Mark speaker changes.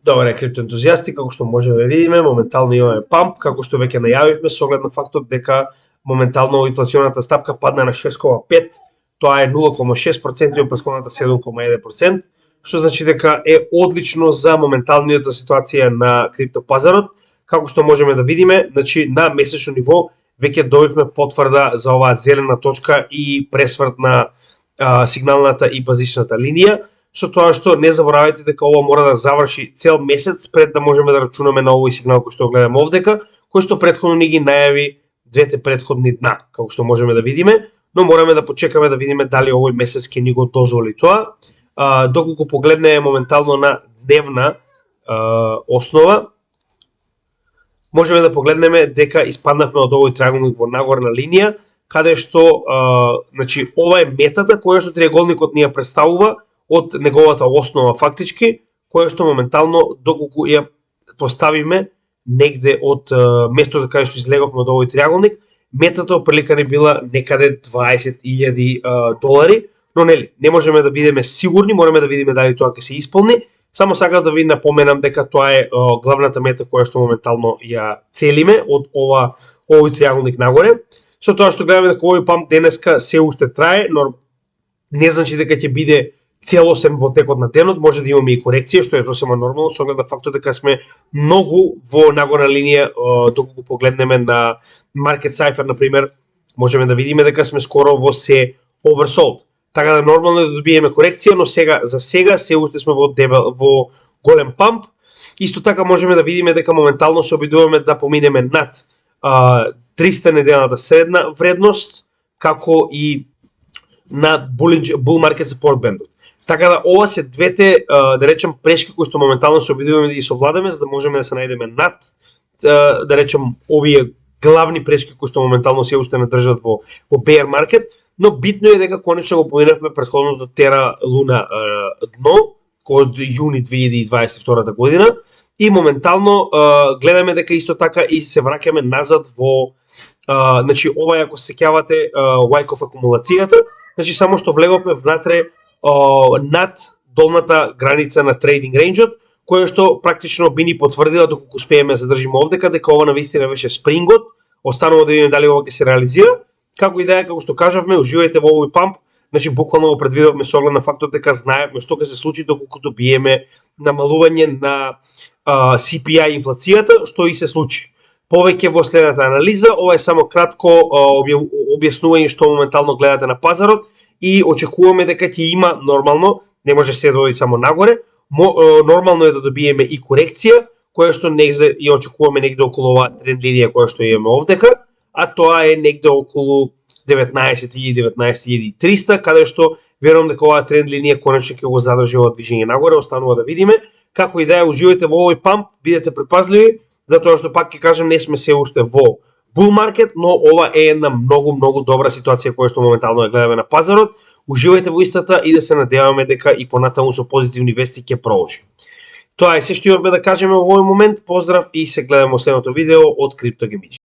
Speaker 1: Добре, криптоентузијасти, како што можеме да видиме, моментално имаме памп, како што веќе најавивме, со оглед на фактот дека моментално инфлационата стапка падна на 6,5, тоа е 0,6% од претходната 7,1%, што значи дека е одлично за моменталниот ситуација на криптопазарот. Како што можеме да видиме, значи на месечно ниво веќе добивме потврда за оваа зелена точка и пресврт на сигналната и базичната линија, со тоа што не заборавајте дека ова мора да заврши цел месец пред да можеме да рачунаме на овој сигнал кој што го гледаме овдека, кој што претходно ни ги најави двете претходни дна, како што можеме да видиме, но мораме да почекаме да видиме дали овој месец ќе ни го дозволи тоа. Доколку погледнеме моментално на дневна основа, можеме да погледнеме дека испаднавме од овој триаголник во нагорна линија, каде што значи ова е метата која што триаголникот ни ја представува од неговата основа фактички, која што моментално доколку ја поставиме негде од местото каде што излеговме од овој триаголник, метата прилика не била некаде $20,000, но нели не можеме да бидеме сигурни, мораме да видиме дали тоа ќе се исполни. Само сакав да ви напоменам дека тоа е главната мета која што моментално ја целиме од овој триаголник нагоре. Со тоа што гледаме дека овој памп денеска се уште трае, но не значи дека ќе биде целосен во текот на денот, може да имаме и корекција, што е сосема нормално, со оглед на фактот дека сме многу во нагорна линија, доколку погледнеме на Market Cipher, например, можеме да видиме дека сме скоро во се oversold. Така да нормално е да добиеме корекција, но за сега се уште сме во голем памп. Исто така можеме да видиме дека моментално се обидуваме да поминеме над 300 неделната средна вредност, како и на bull market support бендот. Така да ова се двете, да речем, прешки кои што моментално се обидуваме да ги совладаме, за да можеме да се најдеме над, да речем, овие главни прешки кои што моментално се уште не држат во bear market, но битно е дека конечно го поминавме претходното Тера Луна дно од јуни 2022 година и моментално гледаме дека исто така и се враќаме назад во значи ова ако се сеќавате Wyckoff акумулацијата, значи само што влеговме внатре над долната граница на трейдинг рейнџот, која што практично би ни потврдила доколку успееме да задржиме овдека дека ова навистина беше спрингот. Останува да видиме дали ова ќе се реализира. Како и да е, како што кажавме, уживајте во овој памп, значи буквално го предвидовме со оглед на фактот дека знаеме што ќе се случи доколку добиеме намалување на CPI инфлацијата, што и се случи. Повеќе во следната анализа, ова е само кратко објаснување што моментално гледате на пазарот и очекуваме дека ќе има нормално, не може се да оди само нагоре, нормално е да добиеме и корекција, која што негде ја очекуваме негде околу оваа тренд линија која што имаме овдека, а тоа е негде околу 19,000-19,300, каде што верувам дека оваа тренд линија конечно ќе го задржи ова движење нагоре, останува да видиме. Како и да е, уживајте во овој памп, бидете предпазливи, затоа што пак ќе кажам не сме се уште во bull market, но ова е една многу добра ситуација која што моментално ја гледаме на пазарот. Уживајте во истата и да се надеваме дека и понатаму со позитивни вести ќе продолжи. Тоа е се што имавме да кажеме во овој момент. Поздрав и се гледаме во следното видео од CryptoGaming.